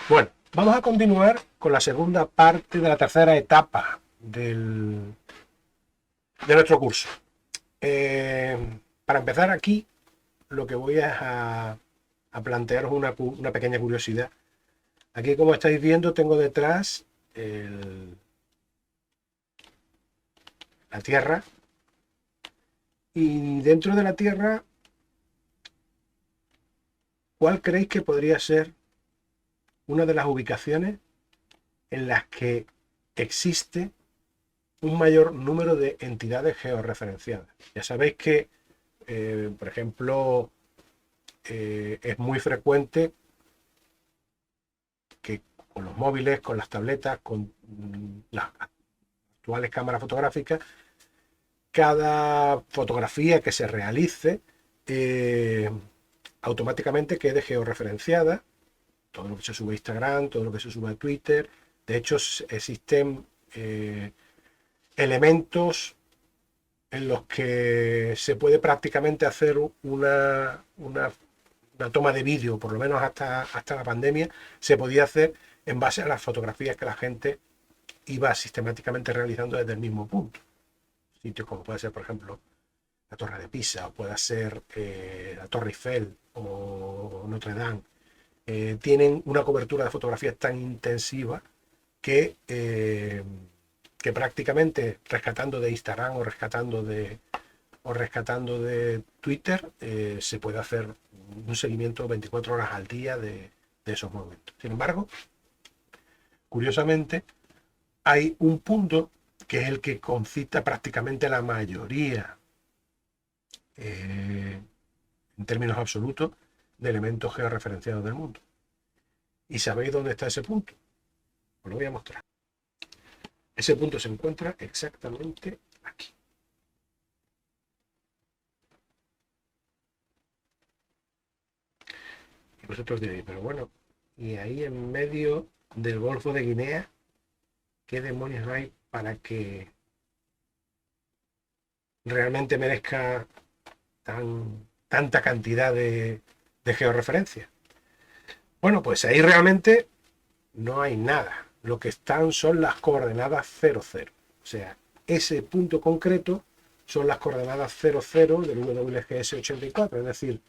Bueno, vamos a continuar con la segunda parte de la tercera etapa de nuestro curso. Para empezar aquí, lo que voy a plantearos una pequeña curiosidad. Aquí, como estáis viendo, tengo detrás la Tierra, y dentro de la Tierra, ¿cuál creéis que podría ser una de las ubicaciones en las que existe un mayor número de entidades georreferenciadas? Ya sabéis que, por ejemplo, es muy frecuente que con los móviles, con las tabletas, con las actuales cámaras fotográficas, cada fotografía que se realice eh, automáticamente quede georreferenciada. Todo lo que se sube a Instagram, todo lo que se sube a Twitter. De hecho, existen elementos en los que se puede prácticamente hacer una toma de vídeo, por lo menos hasta la pandemia, se podía hacer en base a las fotografías que la gente iba sistemáticamente realizando desde el mismo punto. Sitios como puede ser, por ejemplo, la Torre de Pisa, o puede ser la Torre Eiffel o Notre Dame. Tienen una cobertura de fotografías tan intensiva que prácticamente rescatando de Instagram o rescatando de Twitter, se puede hacer un seguimiento 24 horas al día de esos momentos. Sin embargo, curiosamente, hay un punto que es el que concita prácticamente la mayoría, en términos absolutos, de elementos georreferenciados del mundo. ¿Y sabéis dónde está ese punto? Os lo voy a mostrar. Ese punto se encuentra exactamente aquí. Y vosotros diréis, pero bueno, y ahí en medio del Golfo de Guinea, ¿qué demonios hay para que realmente merezca tanta cantidad de georreferencia? Bueno, pues ahí realmente no hay nada. Lo que están son las coordenadas 00. O sea, ese punto concreto son las coordenadas 00 del WGS 84. Es decir,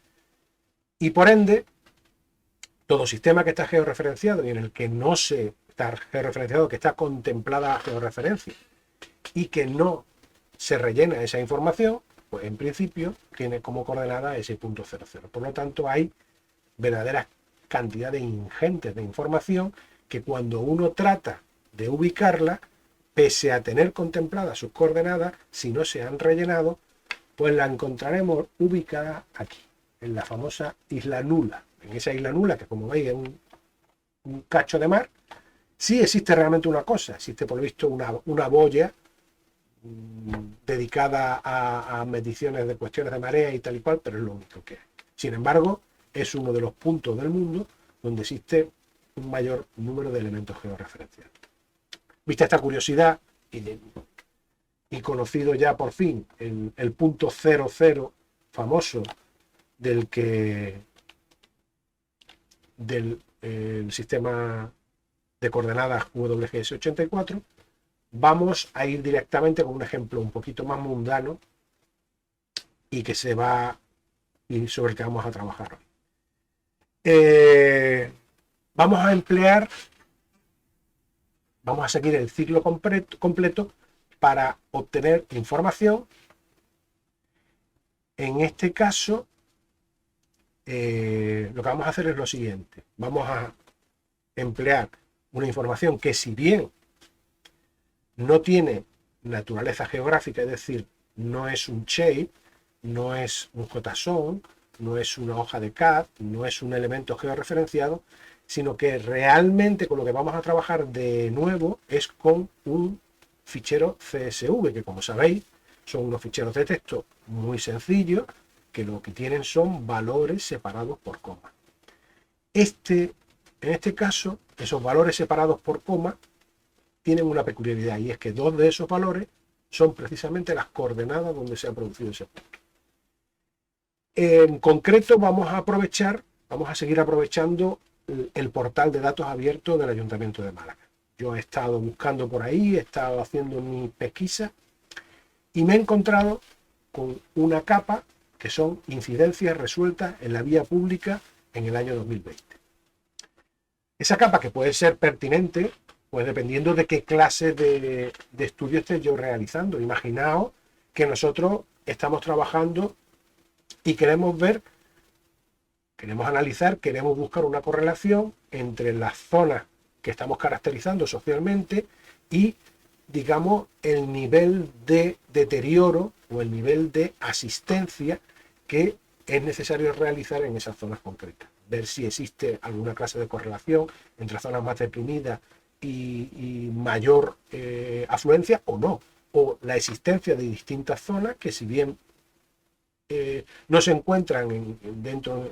y por ende, todo sistema que está georreferenciado y en el que no se está georreferenciado, que está contemplada la georreferencia y que no se rellena esa información, pues en principio tiene como coordenada ese punto 00. Por lo tanto, hay verdaderas cantidades ingentes de información que cuando uno trata de ubicarla, pese a tener contempladas sus coordenadas, si no se han rellenado, pues la encontraremos ubicada aquí, en la famosa isla nula. En esa isla nula, que como veis es un cacho de mar, sí existe realmente una cosa, existe por lo visto una boya dedicada a mediciones de cuestiones de marea y tal y cual, pero es lo único que hay. Sin embargo, es uno de los puntos del mundo donde existe un mayor número de elementos georreferenciados. Vista esta curiosidad y conocido ya por fin el punto 00 famoso del que del sistema de coordenadas WGS 84, vamos a ir directamente con un ejemplo un poquito más mundano y que se va y sobre el que vamos a trabajar hoy. Vamos a emplear, vamos a seguir el ciclo completo para obtener información. En este caso, lo que vamos a hacer es lo siguiente. Vamos a emplear una información que, si bien no tiene naturaleza geográfica, es decir, no es un shape, no es un JSON, no es una hoja de CAD, no es un elemento georreferenciado, sino que realmente con lo que vamos a trabajar de nuevo es con un fichero CSV, que como sabéis son unos ficheros de texto muy sencillos, que lo que tienen son valores separados por coma. En este caso, esos valores separados por coma tienen una peculiaridad, y es que dos de esos valores son precisamente las coordenadas donde se ha producido ese punto. En concreto vamos a seguir aprovechando el portal de datos abiertos del Ayuntamiento de Málaga. Yo he estado buscando por ahí, he estado haciendo mis pesquisas y me he encontrado con una capa que son incidencias resueltas en la vía pública en el año 2020. Esa capa, que puede ser pertinente, pues dependiendo de qué clase de estudio esté yo realizando. Imaginaos que nosotros estamos trabajando y queremos analizar, queremos buscar una correlación entre las zonas que estamos caracterizando socialmente y, digamos, el nivel de deterioro o el nivel de asistencia que es necesario realizar en esas zonas concretas. Ver si existe alguna clase de correlación entre zonas más deprimidas y mayor afluencia o no, o la existencia de distintas zonas que, si bien no se encuentran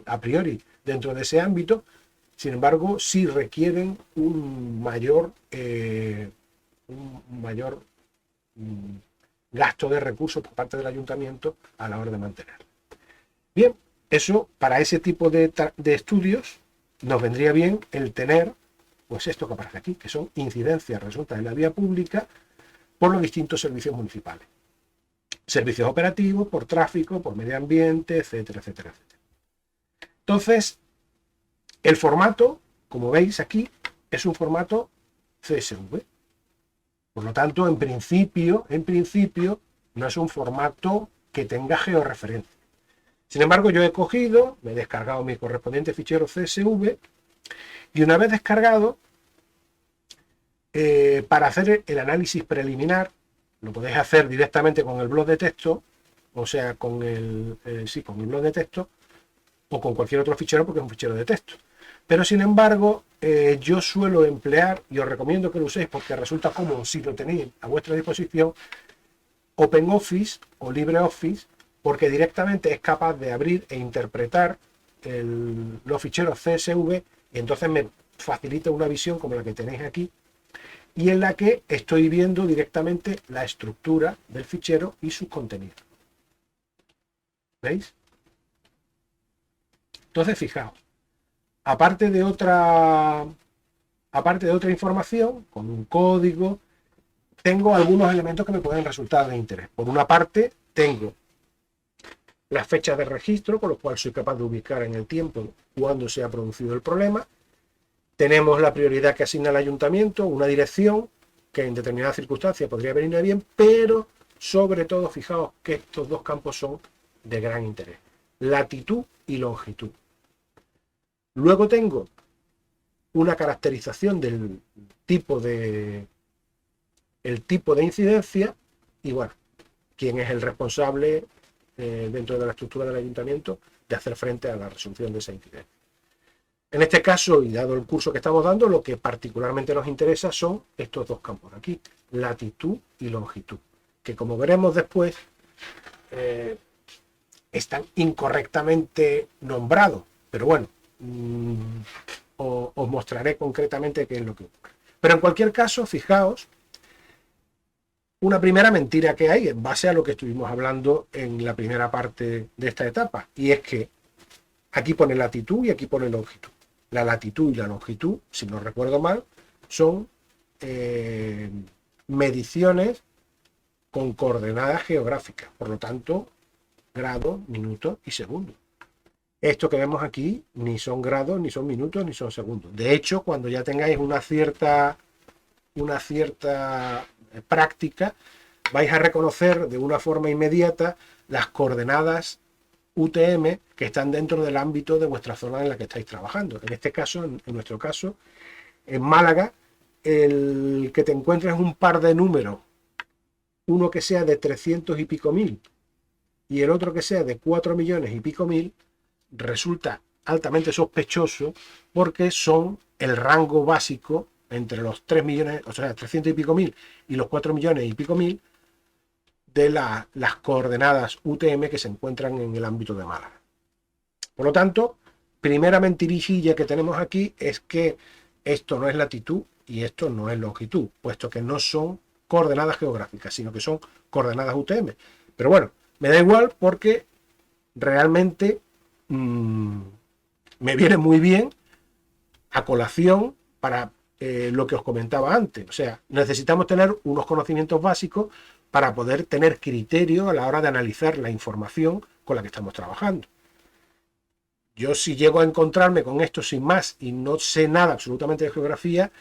a priori dentro de ese ámbito, sin embargo sí requieren un mayor gasto de recursos por parte del ayuntamiento a la hora de mantener. Bien, eso, para ese tipo de estudios nos vendría bien el tener, pues esto que aparece aquí, que son incidencias resueltas en la vía pública por los distintos servicios municipales. Servicios operativos, por tráfico, por medio ambiente, etcétera, etcétera, etcétera. Entonces, el formato, como veis aquí, es un formato CSV. Por lo tanto, en principio, no es un formato que tenga georreferencia. Sin embargo, yo he cogido, me he descargado mi correspondiente fichero CSV y una vez descargado, para hacer el análisis preliminar, lo podéis hacer directamente con el blog de texto, o sea, con el blog de texto o con cualquier otro fichero, porque es un fichero de texto. Pero sin embargo, yo suelo emplear, y os recomiendo que lo uséis porque resulta cómodo si lo tenéis a vuestra disposición, OpenOffice o LibreOffice, porque directamente es capaz de abrir e interpretar los ficheros CSV y entonces me facilita una visión como la que tenéis aquí y en la que estoy viendo directamente la estructura del fichero y sus contenidos. ¿Veis? Entonces, fijaos, aparte de otra información, con un código, tengo algunos elementos que me pueden resultar de interés. Por una parte, tengo las fechas de registro, con lo cual soy capaz de ubicar en el tiempo cuándo se ha producido el problema. Tenemos la prioridad que asigna el ayuntamiento, una dirección que en determinadas circunstancias podría venir bien, pero sobre todo, fijaos que estos dos campos son de gran interés: latitud y longitud. Luego tengo una caracterización del tipo de incidencia y, bueno, quién es el responsable dentro de la estructura del ayuntamiento de hacer frente a la resolución de esa incidencia. En este caso, y dado el curso que estamos dando, lo que particularmente nos interesa son estos dos campos de aquí, latitud y longitud, que, como veremos después, están incorrectamente nombrados, pero bueno, os mostraré concretamente qué es lo que ocurre. Pero en cualquier caso, fijaos, una primera mentira que hay en base a lo que estuvimos hablando en la primera parte de esta etapa, y es que aquí pone latitud y aquí pone longitud. La latitud y la longitud, si no recuerdo mal, son mediciones con coordenadas geográficas, por lo tanto, grados, minutos y segundos. Esto que vemos aquí ni son grados, ni son minutos, ni son segundos. De hecho, cuando ya tengáis una cierta práctica, vais a reconocer de una forma inmediata las coordenadas UTM que están dentro del ámbito de vuestra zona en la que estáis trabajando. En este caso, en nuestro caso, en Málaga, el que te encuentres un par de números, uno que sea de 300 y pico mil y el otro que sea de 4 millones y pico mil, resulta altamente sospechoso porque son el rango básico entre los 3 millones, o sea, 300 y pico mil y los 4 millones y pico mil de las coordenadas UTM que se encuentran en el ámbito de Málaga. Por lo tanto, primera mentirilla que tenemos aquí es que esto no es latitud y esto no es longitud, puesto que no son coordenadas geográficas, sino que son coordenadas UTM. Pero bueno, me da igual porque realmente me viene muy bien a colación para lo que os comentaba antes. O sea, necesitamos tener unos conocimientos básicos para poder tener criterio a la hora de analizar la información con la que estamos trabajando. Yo, si llego a encontrarme con esto sin más y no sé nada absolutamente de geografía,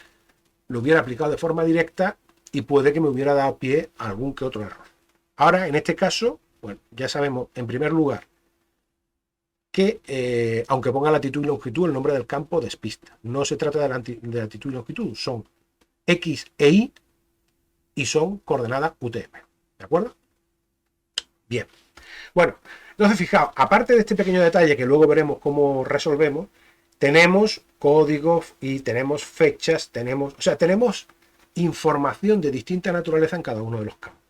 lo hubiera aplicado de forma directa y puede que me hubiera dado pie a algún que otro error. Ahora, en este caso, bueno, ya sabemos, en primer lugar, que aunque ponga latitud y longitud, el nombre del campo despista. No se trata de latitud y longitud, son X e Y son coordenadas UTM. ¿De acuerdo? Bien. Bueno, entonces fijaos, aparte de este pequeño detalle que luego veremos cómo resolvemos, tenemos códigos y tenemos fechas, tenemos información de distinta naturaleza en cada uno de los campos.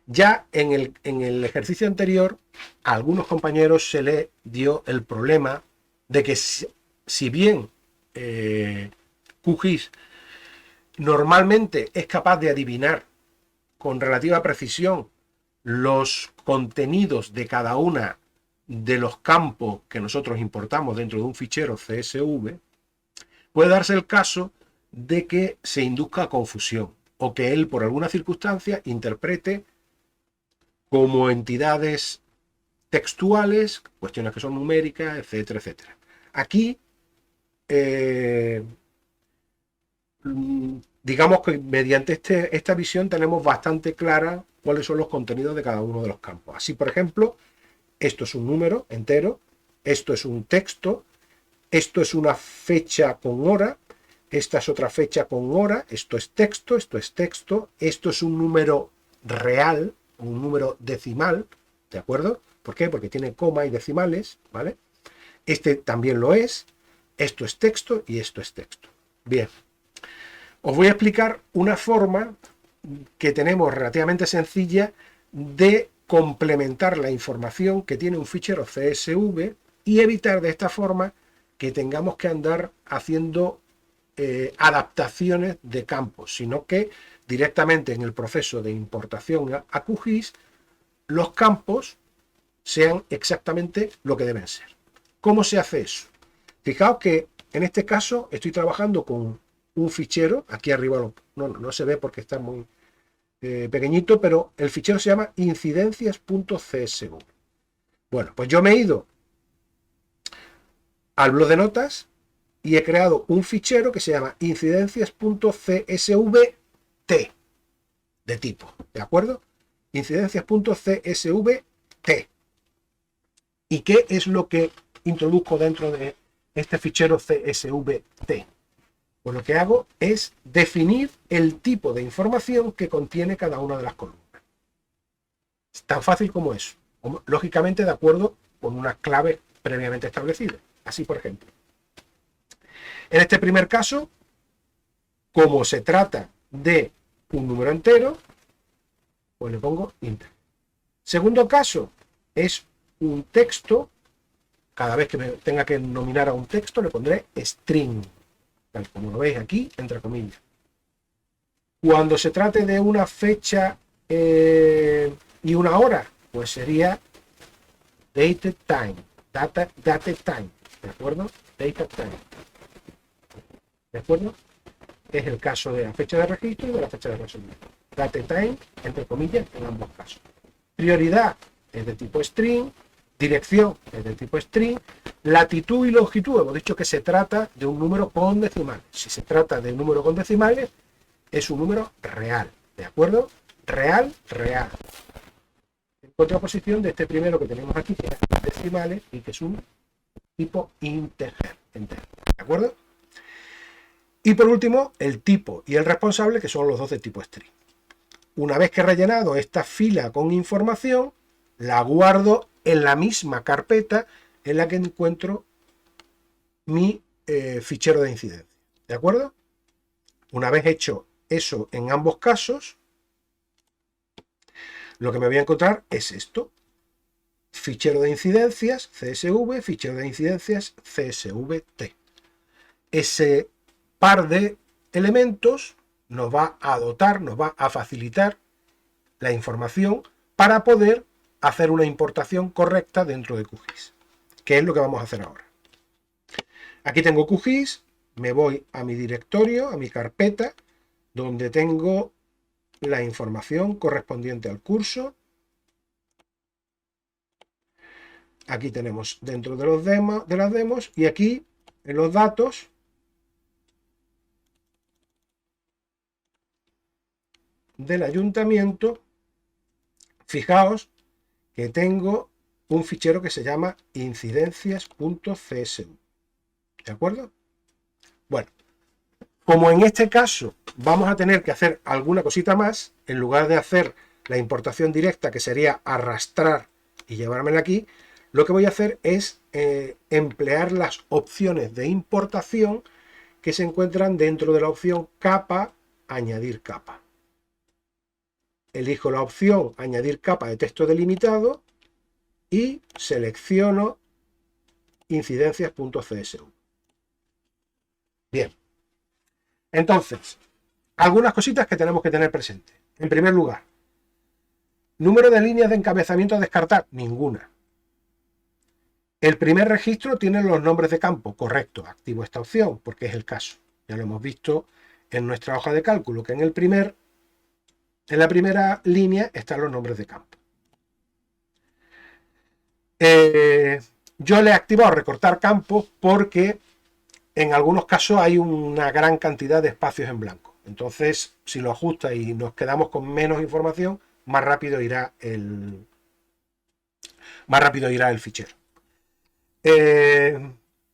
Ya en el ejercicio anterior, a algunos compañeros se les dio el problema de que si bien QGIS normalmente es capaz de adivinar con relativa precisión los contenidos de cada una de los campos que nosotros importamos dentro de un fichero CSV, puede darse el caso de que se induzca confusión o que él por alguna circunstancia interprete como entidades textuales, cuestiones que son numéricas, etcétera, etcétera. Aquí, digamos que mediante esta visión tenemos bastante clara cuáles son los contenidos de cada uno de los campos. Así, por ejemplo, esto es un número entero, esto es un texto, esto es una fecha con hora, esta es otra fecha con hora, esto es texto, esto es un número real, un número decimal, ¿de acuerdo? ¿Por qué? Porque tiene coma y decimales, ¿vale? Este también lo es, esto es texto y esto es texto. Bien, os voy a explicar una forma que tenemos relativamente sencilla de complementar la información que tiene un fichero CSV y evitar de esta forma que tengamos que andar haciendo adaptaciones de campos, sino que directamente en el proceso de importación a QGIS los campos sean exactamente lo que deben ser. ¿Cómo se hace eso? Fijaos que en este caso estoy trabajando con un fichero, aquí arriba no se ve porque está muy pequeñito, pero el fichero se llama incidencias.csv. Bueno, pues yo me he ido al blog de notas y he creado un fichero que se llama incidencias.csvt de tipo, ¿de acuerdo? Incidencias.csvt. ¿Y qué es lo que introduzco dentro de este fichero CSVT? Pues lo que hago es definir el tipo de información que contiene cada una de las columnas. Es tan fácil como eso. Lógicamente de acuerdo con unas claves previamente establecidas. Así, por ejemplo. En este primer caso, como se trata de un número entero, pues le pongo int. Segundo caso, es un texto. Cada vez que me tenga que nominar a un texto, le pondré string. Tal como lo veis aquí, entre comillas. Cuando se trate de una fecha y una hora, pues sería dated time. Dated time. ¿De acuerdo? Dated time. ¿De acuerdo? Es el caso de la fecha de registro y de la fecha de resolución. Dated time, entre comillas, en ambos casos. Prioridad es de tipo string. Dirección es de tipo string. Latitud y longitud, hemos dicho que se trata de un número con decimales. Si se trata de un número con decimales, es un número real. ¿De acuerdo? Real. En contraposición de este primero que tenemos aquí, que es decimales y que es un tipo integer. ¿De acuerdo? Y por último, el tipo y el responsable, que son los dos de tipo string. Una vez que he rellenado esta fila con información, la guardo en la misma carpeta en la que encuentro mi fichero de incidencia. ¿De acuerdo? Una vez hecho eso en ambos casos, lo que me voy a encontrar es esto. Fichero de incidencias CSV, fichero de incidencias CSVT. Ese par de elementos nos va a dotar, nos va a facilitar la información para poder hacer una importación correcta dentro de QGIS, que es lo que vamos a hacer ahora. Aquí tengo QGIS, me voy a mi directorio, a mi carpeta, donde tengo la información correspondiente al curso. Aquí tenemos dentro de las demos, y aquí en los datos del ayuntamiento, fijaos que tengo un fichero que se llama incidencias.csu. ¿De acuerdo? Bueno, como en este caso vamos a tener que hacer alguna cosita más, en lugar de hacer la importación directa, que sería arrastrar y llevármela aquí, lo que voy a hacer es emplear las opciones de importación que se encuentran dentro de la opción capa, añadir capa. Elijo la opción añadir capa de texto delimitado y selecciono incidencias.csu. Bien, entonces, algunas cositas que tenemos que tener presente. En primer lugar, número de líneas de encabezamiento a descartar, ninguna. El primer registro tiene los nombres de campo, correcto, activo esta opción, porque es el caso. Ya lo hemos visto en nuestra hoja de cálculo, que en la primera línea están los nombres de campo. Yo le he activado recortar campos porque en algunos casos hay una gran cantidad de espacios en blanco. Entonces, si lo ajusta y nos quedamos con menos información, más rápido irá el fichero.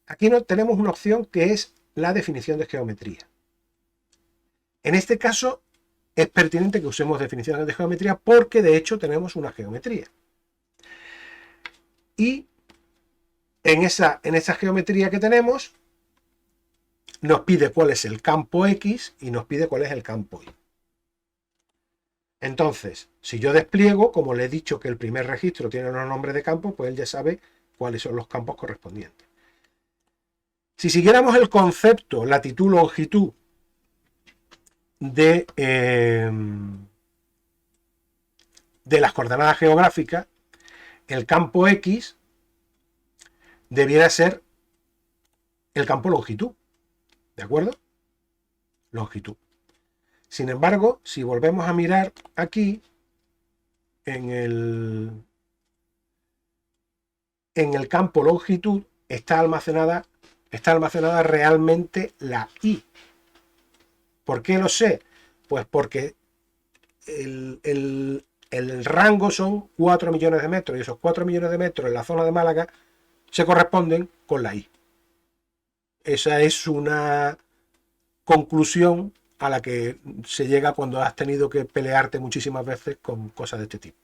Aquí tenemos una opción que es la definición de geometría. En este caso es pertinente que usemos definiciones de geometría porque de hecho tenemos una geometría. Y en esa geometría que tenemos nos pide cuál es el campo X y nos pide cuál es el campo Y. Entonces, si yo despliego, como le he dicho que el primer registro tiene unos nombres de campo, pues él ya sabe cuáles son los campos correspondientes. Si siguiéramos el concepto latitud-longitud de las coordenadas geográficas, el campo X debiera ser el campo longitud. ¿De acuerdo? Longitud. Sin embargo, si volvemos a mirar aquí, en el campo longitud está almacenada realmente la Y. ¿Por qué lo sé? Pues porque el rango son 4 millones de metros y esos 4 millones de metros en la zona de Málaga se corresponden con la Y. Esa es una conclusión a la que se llega cuando has tenido que pelearte muchísimas veces con cosas de este tipo.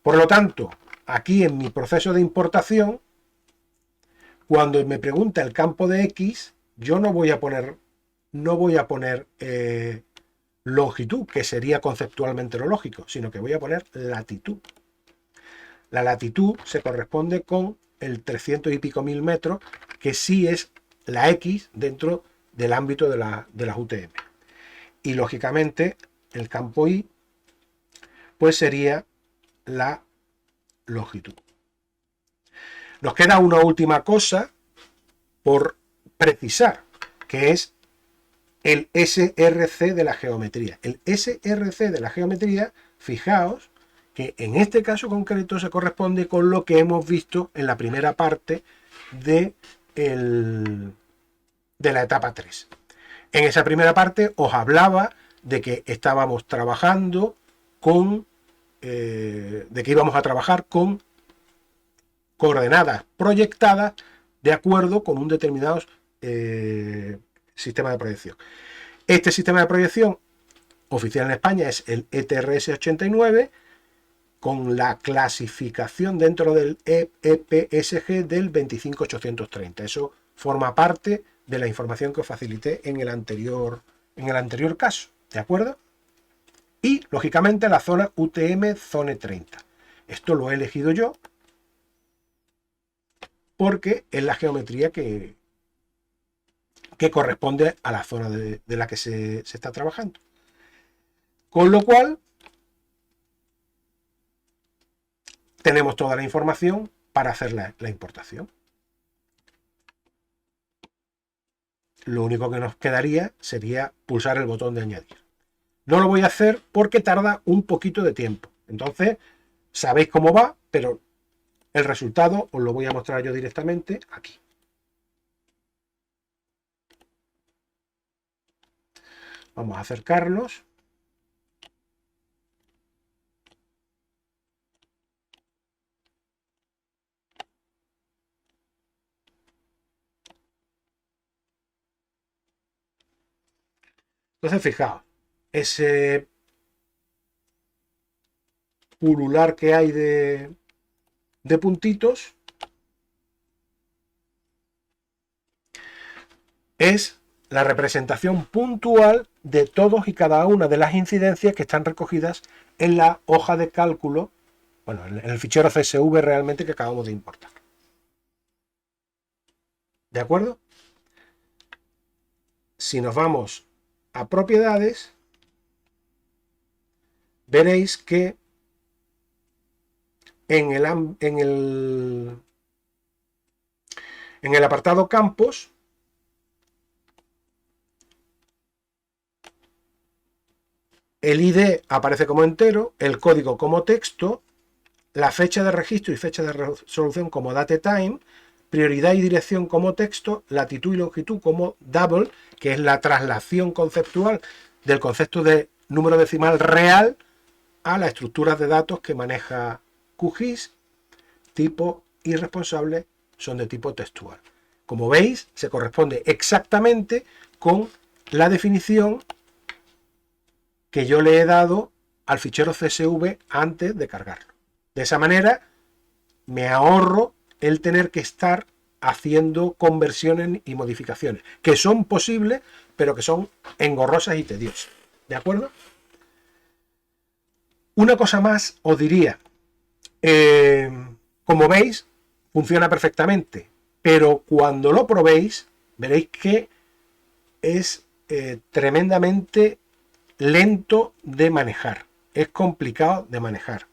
Por lo tanto, aquí en mi proceso de importación, cuando me pregunta el campo de X, yo no voy a poner longitud, que sería conceptualmente lo lógico, sino que voy a poner latitud. La latitud se corresponde con el 300 y pico mil metros, que sí es la X dentro del ámbito de las UTM. Y lógicamente el campo Y pues sería la longitud. Nos queda una última cosa por precisar, que es el SRC de la geometría. El SRC de la geometría, fijaos que en este caso concreto se corresponde con lo que hemos visto en la primera parte de la etapa 3. En esa primera parte os hablaba de que estábamos trabajando de que íbamos a trabajar con coordenadas proyectadas de acuerdo con un determinado sistema de proyección. Este sistema de proyección oficial en España es el ETRS 89, con la clasificación dentro del EPSG del 25830. Eso forma parte de la información que os facilité en el anterior caso, ¿de acuerdo? Y, lógicamente, la zona UTM Zone 30. Esto lo he elegido yo porque es la geometría que corresponde a la zona de la que se está trabajando. Con lo cual, tenemos toda la información para hacer la importación. lo único que nos quedaría sería pulsar el botón de añadir. No lo voy a hacer porque tarda un poquito de tiempo. Entonces, sabéis cómo va, pero el resultado os lo voy a mostrar yo directamente aquí. Vamos a acercarnos. Entonces, fijaos, ese pulular que hay de puntitos es la representación puntual de todos y cada una de las incidencias que están recogidas en la hoja de cálculo, bueno, en el fichero CSV realmente que acabamos de importar. ¿De acuerdo? Si nos vamos a propiedades, veréis que en el apartado campos el ID aparece como entero, el código como texto, la fecha de registro y fecha de resolución como datetime, prioridad y dirección como texto, latitud y longitud como double, que es la traslación conceptual del concepto de número decimal real a la estructura de datos que maneja QGIS, tipo y responsable son de tipo textual. Como veis, se corresponde exactamente con la definición que yo le he dado al fichero CSV antes de cargarlo. De esa manera me ahorro el tener que estar haciendo conversiones y modificaciones, que son posibles, pero que son engorrosas y tediosas. ¿De acuerdo? Una cosa más os diría, como veis, funciona perfectamente, pero cuando lo probéis, veréis que es tremendamente lento de manejar, es complicado de manejar.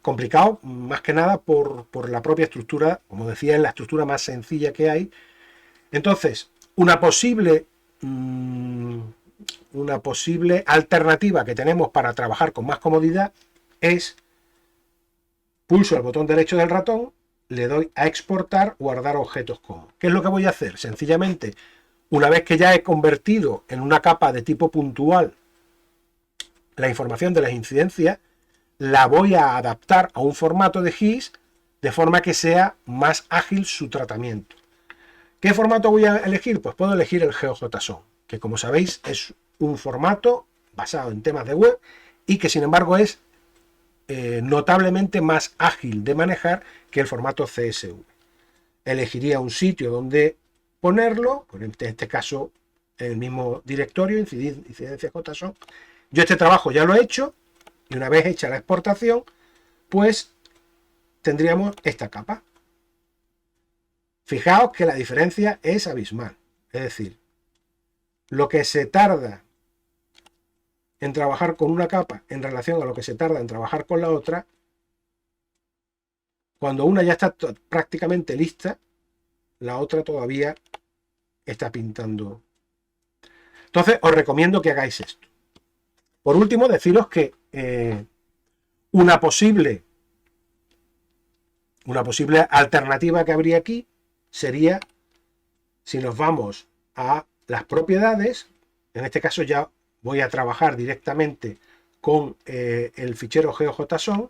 Complicado más que nada por la propia estructura, como decía, es la estructura más sencilla que hay. Entonces, una posible alternativa que tenemos para trabajar con más comodidad es pulso el botón derecho del ratón, le doy a exportar, guardar objetos como. ¿Qué es lo que voy a hacer? Sencillamente, una vez que ya he convertido en una capa de tipo puntual la información de las incidencias, la voy a adaptar a un formato de GIS de forma que sea más ágil su tratamiento. ¿Qué formato voy a elegir? Pues puedo elegir el GeoJSON, que como sabéis es un formato basado en temas de web y que sin embargo es notablemente más ágil de manejar que el formato CSV. Elegiría un sitio donde ponerlo, en este caso en el mismo directorio, incidencia JSON. Yo este trabajo ya lo he hecho y una vez hecha la exportación, pues tendríamos esta capa. Fijaos que la diferencia es abismal. Es decir, lo que se tarda en trabajar con una capa en relación a lo que se tarda en trabajar con la otra, cuando una ya está prácticamente lista, la otra todavía está pintando. Entonces os recomiendo que hagáis esto. Por último, deciros que una posible alternativa que habría aquí sería, si nos vamos a las propiedades, en este caso ya voy a trabajar directamente con el fichero GeoJSON,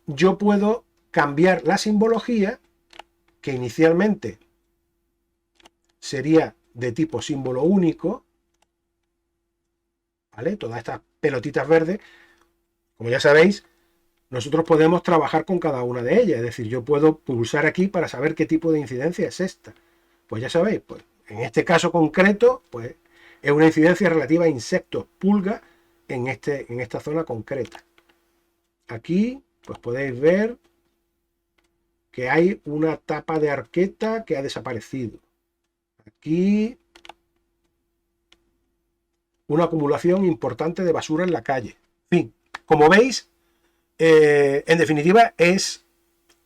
yo puedo cambiar la simbología, que inicialmente sería de tipo símbolo único, ¿vale? Todas estas pelotitas verdes, como ya sabéis, nosotros podemos trabajar con cada una de ellas, es decir, yo puedo pulsar aquí para saber qué tipo de incidencia es esta. Pues ya sabéis, pues en este caso concreto, pues es una incidencia relativa a insectos, pulgas, en esta zona concreta. Aquí, pues podéis ver que hay una tapa de arqueta que ha desaparecido. Aquí, una acumulación importante de basura en la calle. En fin, como veis, en definitiva es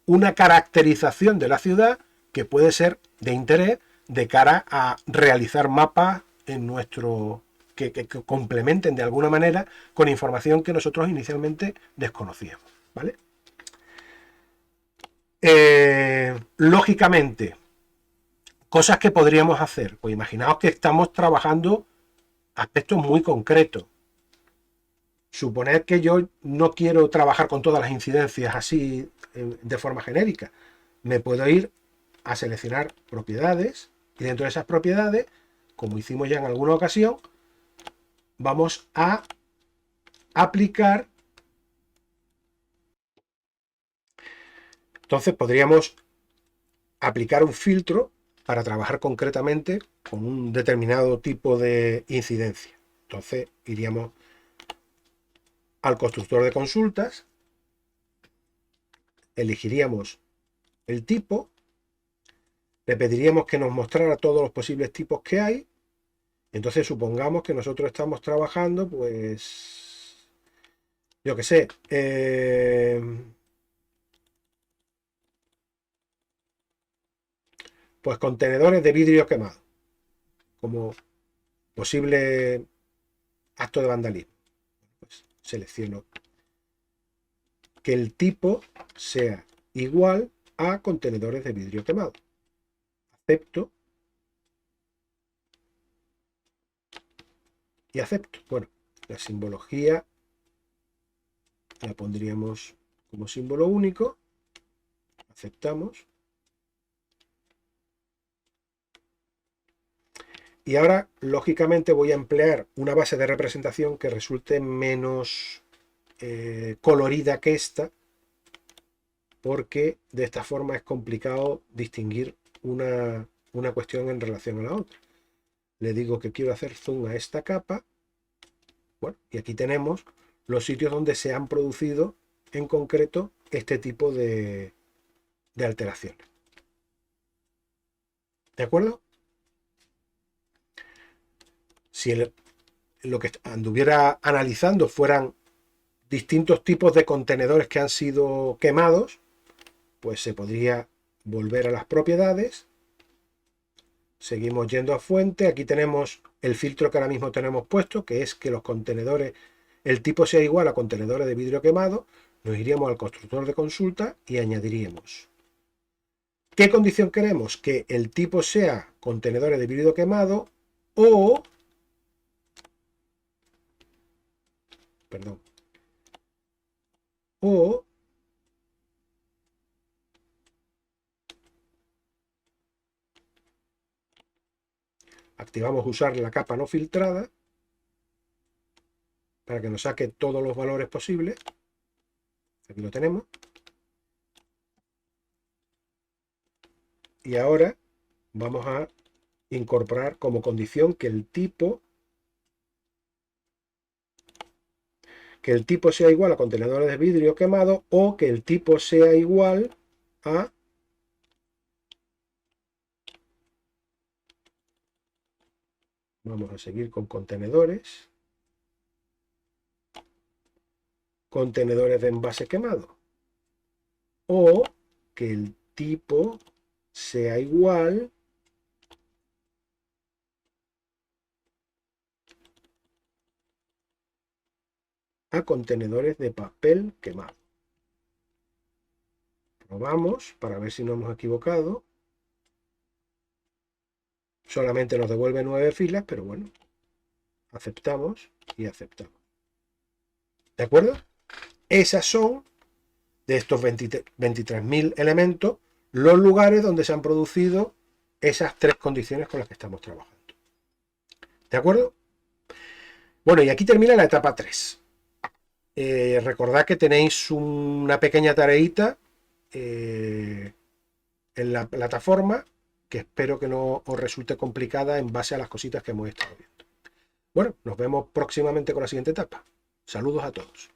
una caracterización de la ciudad que puede ser de interés de cara a realizar mapas en nuestro que complementen de alguna manera con información que nosotros inicialmente desconocíamos, ¿vale? Lógicamente, cosas que podríamos hacer. Pues imaginaos que estamos trabajando aspectos muy concretos. Suponed que yo no quiero trabajar con todas las incidencias así de forma genérica. Me puedo ir a seleccionar propiedades y dentro de esas propiedades, como hicimos ya en alguna ocasión, vamos a aplicar. Entonces podríamos aplicar un filtro para trabajar concretamente con un determinado tipo de incidencia. Entonces iríamos al constructor de consultas, elegiríamos el tipo, le pediríamos que nos mostrara todos los posibles tipos que hay. Entonces supongamos que nosotros estamos trabajando, pues, yo qué sé, pues contenedores de vidrio quemado, como posible acto de vandalismo. Pues selecciono que el tipo sea igual a contenedores de vidrio quemado. Acepto. Y acepto. Bueno, la simbología la pondríamos como símbolo único. Aceptamos. Y ahora, lógicamente, voy a emplear una base de representación que resulte menos colorida que esta, porque de esta forma es complicado distinguir una cuestión en relación a la otra. Le digo que quiero hacer zoom a esta capa. Bueno, y aquí tenemos los sitios donde se han producido en concreto este tipo de alteraciones. ¿De acuerdo? Si lo que anduviera analizando fueran distintos tipos de contenedores que han sido quemados, pues se podría volver a las propiedades. Seguimos yendo a fuente. Aquí tenemos el filtro que ahora mismo tenemos puesto, que es que los contenedores, el tipo sea igual a contenedores de vidrio quemado. Nos iríamos al constructor de consulta y añadiríamos. ¿Qué condición queremos? Que el tipo sea contenedores de vidrio quemado o... Perdón. O... Activamos usar la capa no filtrada para que nos saque todos los valores posibles. Aquí lo tenemos. Y ahora vamos a incorporar como condición que el tipo sea igual a contenedores de vidrio quemado o que el tipo sea igual a vamos a seguir con contenedores de envase quemado o que el tipo sea igual a contenedores de papel quemado. Probamos para ver si no hemos equivocado. Solamente nos devuelve 9 filas, pero bueno, aceptamos y aceptamos. ¿De acuerdo? Esas son, de estos 23.000 elementos, los lugares donde se han producido esas tres condiciones con las que estamos trabajando. ¿De acuerdo? Bueno, y aquí termina la etapa 3. Recordad que tenéis una pequeña tareita en la plataforma que espero que no os resulte complicada en base a las cositas que hemos estado viendo. Bueno, nos vemos próximamente con la siguiente etapa. Saludos a todos.